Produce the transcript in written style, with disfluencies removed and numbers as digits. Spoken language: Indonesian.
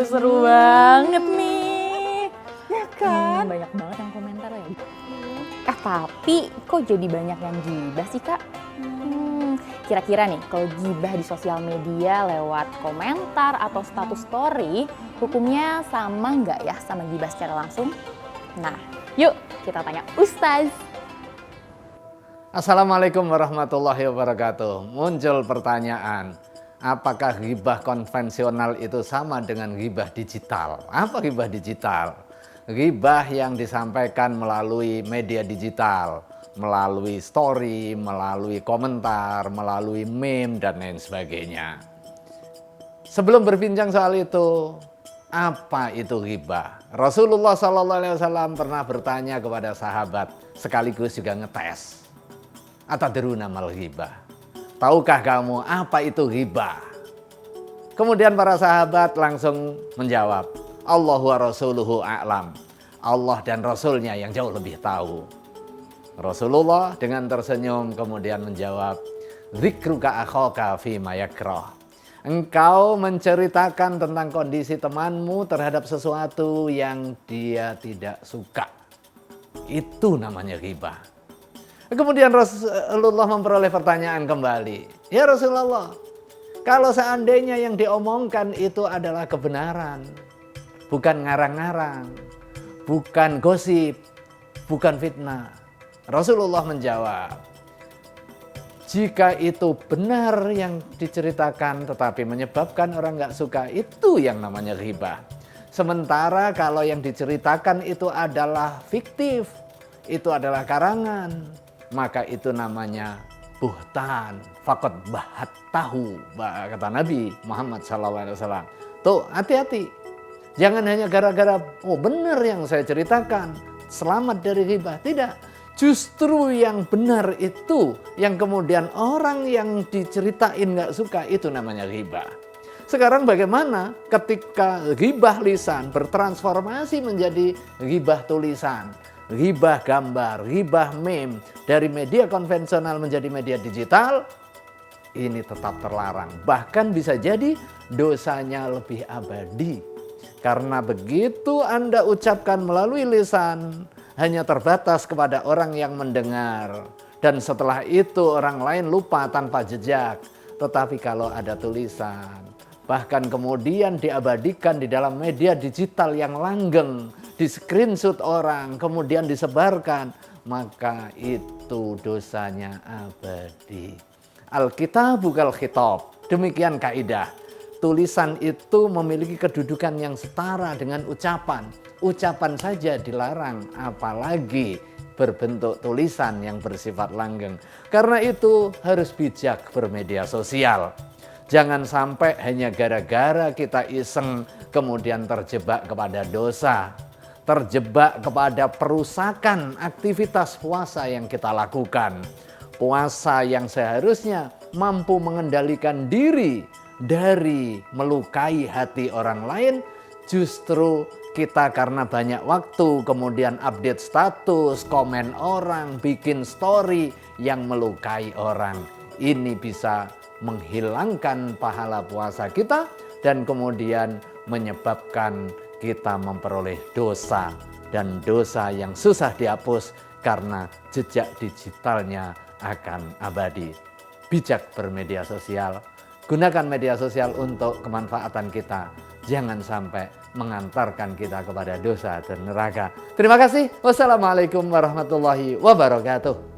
Seru banget nih. Ya kan? Banyak banget yang komentar ya. Tapi kok jadi banyak yang gibah sih Kak? Kira-kira nih kalau gibah di sosial media lewat komentar atau status story, hukumnya sama nggak ya sama gibah secara langsung? Nah, yuk kita tanya Ustaz. Assalamualaikum warahmatullahi wabarakatuh. Muncul pertanyaan, apakah ghibah konvensional itu sama dengan ghibah digital? Apa ghibah digital? Ghibah yang disampaikan melalui media digital, melalui story, melalui komentar, melalui meme, dan lain sebagainya. Sebelum berbincang soal itu, apa itu ghibah? Rasulullah SAW pernah bertanya kepada sahabat, sekaligus juga ngetes. Atadruna mal ghibah? Tahukah kamu apa itu ghibah? Kemudian para sahabat langsung menjawab, Allahu wa rasuluhu a'lam. Allah dan Rasulnya yang jauh lebih tahu. Rasulullah dengan tersenyum kemudian menjawab, Dzikruka akhaka fima yakrah. Engkau menceritakan tentang kondisi temanmu terhadap sesuatu yang dia tidak suka. Itu namanya ghibah. Kemudian Rasulullah memperoleh pertanyaan kembali. Ya Rasulullah, kalau seandainya yang diomongkan itu adalah kebenaran, bukan ngarang-ngarang, bukan gosip, bukan fitnah. Rasulullah menjawab, jika itu benar yang diceritakan tetapi menyebabkan orang nggak suka, itu yang namanya ghibah. Sementara kalau yang diceritakan itu adalah fiktif, itu adalah karangan, maka itu namanya buhtan, fakot bahat tahu, kata Nabi Muhammad SAW. Tuh hati-hati, jangan hanya gara-gara oh benar yang saya ceritakan selamat dari ghibah. Tidak, justru yang benar itu yang kemudian orang yang diceritain nggak suka, itu namanya ghibah. Sekarang bagaimana ketika ghibah lisan bertransformasi menjadi ghibah tulisan, ghibah gambar, ghibah meme, dari media konvensional menjadi media digital, ini tetap terlarang. Bahkan bisa jadi dosanya lebih abadi. Karena begitu Anda ucapkan melalui lisan, hanya terbatas kepada orang yang mendengar. Dan setelah itu orang lain lupa tanpa jejak. Tetapi kalau ada tulisan, bahkan kemudian diabadikan di dalam media digital yang langgeng, di screenshot orang, kemudian disebarkan, maka itu dosanya abadi. Alkitabu kal khitab, demikian kaidah. Tulisan itu memiliki kedudukan yang setara dengan ucapan. Ucapan saja dilarang, apalagi berbentuk tulisan yang bersifat langgeng. Karena itu harus bijak bermedia sosial. Jangan sampai hanya gara-gara kita iseng kemudian terjebak kepada dosa, terjebak kepada perusakan aktivitas puasa yang kita lakukan. Puasa yang seharusnya mampu mengendalikan diri dari melukai hati orang lain, justru kita karena banyak waktu kemudian update status, komen orang, bikin story yang melukai orang. Ini bisa menghilangkan pahala puasa kita dan kemudian menyebabkan kita memperoleh dosa, dan dosa yang susah dihapus karena jejak digitalnya akan abadi. Bijak bermedia sosial, gunakan media sosial untuk kemanfaatan kita. Jangan sampai mengantarkan kita kepada dosa dan neraka. Terima kasih. Wassalamualaikum warahmatullahi wabarakatuh.